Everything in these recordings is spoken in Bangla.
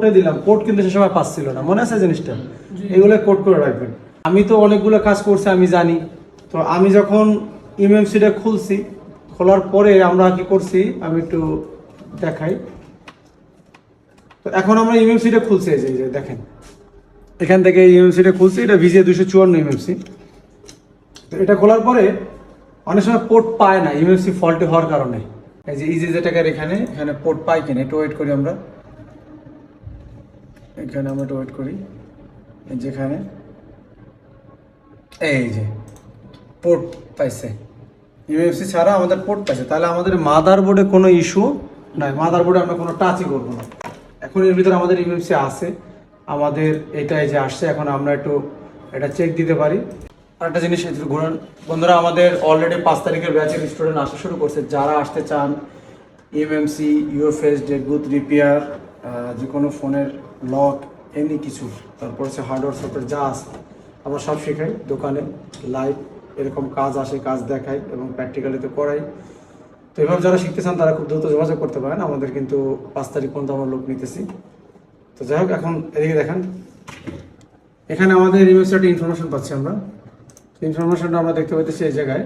পোর্টে দিলাম, পোর্ট কিন্তু সে সময় পাচ্ছিল না, মনে আছে জিনিসটা? এগুলো কোড করে রাখবেন। আমি তো অনেকগুলো কাজ করছি, আমি জানি। তো আমি যখন ইউএমসিটা খুলছি, খোলার পরে আমরা কি করছি আমি একটু দেখাই। তো এখন আমরা ইউএমসিটা খুলছি, এই যে দেখেন এখান থেকে ইউএমসিটা খুলছি, এটা ভিজে 254 ইউএমসি। তো এটা খোলার পরে অনেক সময় পোর্ট পায় না ইউএমসি ফল্টে হওয়ার কারণে। এই যে ইজি যেটাকার এখানে পোর্ট পাই কিনা একটু ওয়েট করি আমরা, এখানে আমরা একটু ওয়েট করি। যেখানে এই যে পোর্ট পাইছে, ইউএমসি ছাড়া আমাদের পোর্ট পাইছে, তাহলে আমাদের মাদারবোর্ডে কোনো ইস্যু নাই, মাদারবোর্ডে আমরা কোনো টাচই করবো না। এখন এর ভিতরে আমাদের ইউএমসি আছে, আমাদের এটাই যে আসছে। এখন আমরা একটু এটা চেক দিতে পারি। আরেকটা জিনিস ঘুরান বন্ধুরা, আমাদের অলরেডি 5 তারিখের ব্যাচের স্টুডেন্ট আসা শুরু করছে। যারা আসতে চান ইউএমসি, ইউএফএস, ডেডবুথ রিপেয়ার, যে কোনো ফোনের লক, এনি কিছু, তারপর হচ্ছে হার্ডওয়্যার সফটওয়্যার যা আছে আমরা সব শেখাই দোকানে। লাইভ এরকম কাজ আসে, কাজ দেখাই এবং প্র্যাকটিক্যালিতে করাই। তো এভাবে যারা শিখতে চান তারা খুব দ্রুত যোগাযোগ করতে পারেন। আমাদের কিন্তু 5 তারিখ পর্যন্ত আমরা লোক নিতেছি। তো যাই হোক, এখন এদিকে দেখেন, এখানে আমাদের ইউএমসি একটা ইনফরমেশন পাচ্ছি আমরা। ইনফরমেশনটা আমরা দেখতে পাচ্ছি এই জায়গায়,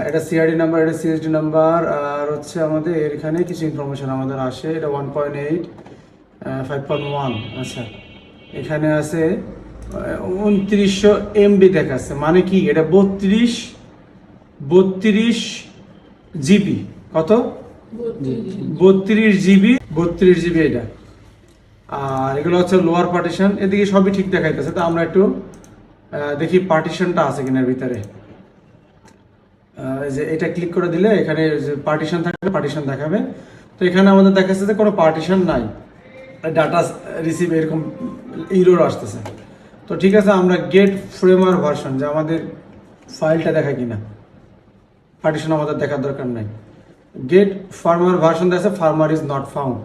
এটা সিআরডি নাম্বার, এটা সিএসডি নাম্বার, আর হচ্ছে আমাদের এখানে কিছু ইনফরমেশন আমাদের আসে। এটা 1.8 5.1। আচ্ছা, এখানে আছে 2900 MB দেখাচ্ছে, মানে কি এটা 32 জিবি। কত? 32 জিবি এটা। আর এগুলো হচ্ছে লোয়ার পার্টিশন, এদিকে সবই ঠিক দেখাইতেছে। তো আমরা একটু দেখি পার্টিশনটা আছে কিনার ভিতরে। যে এটা ক্লিক করে দিলে এখানে যে পার্টিশন থাকবে, পার্টিশন দেখাবে। তো এখানে আমাদের দেখাচ্ছে যে কোনো পার্টিশন নাই, ডাটা রিসিভ এরকম ইরর আসতেছে। তো ঠিক আছে, আমরা গেট ফ্রেমওয়্যার ভার্সন, যে আমাদের ফাইলটা দেখা কিনা, পার্টিশন আমাদের দেখার দরকার নাই। গেট ফার্মওয়্যার ভার্সন দেখা যাচ্ছে, ফার্মওয়্যার ইজ নট ফাউন্ড।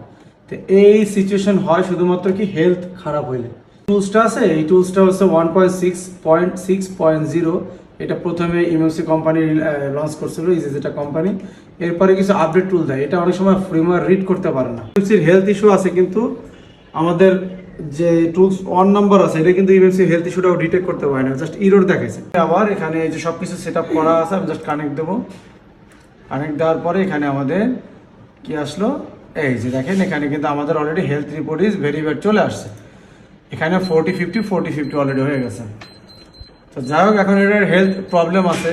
তো এই সিচুয়েশন হয় শুধুমাত্র কি হেলথ খারাপ হইলে। টুলসটা আছে, এই টুলসটা হচ্ছে 1.6.0। এটা প্রথমে ইউএমসি কোম্পানি লঞ্চ করছিল, যেটা কোম্পানি। এরপরে কিছু আপডেট টুল দেয়, এটা অনেক সময় ফ্রেমওয়্যার রিড করতে পারে না। ইউএমসির হেলথ ইস্যু আছে, কিন্তু আমাদের যে টুলস 1 নাম্বার আছে এটা কিন্তু ইউএমসি হেলথ ইস্যুটাও ডিটেক্ট করতে পারে না, জাস্ট ইরর দেখাইছে। আবার এখানে এই যে সবকিছু সেট আপ করা আছে, আমি জাস্ট কানেক্ট দেবো। কানেক্ট দেওয়ার পরে এখানে আমাদের কি আসলো, এই যে দেখেন এখানে কিন্তু আমাদের already health report is verified চলে আসছে। এখানে 40-50 অলরেডি হয়ে গেছে। তো যাই হোক, এখন এটার হেলথ প্রবলেম আছে।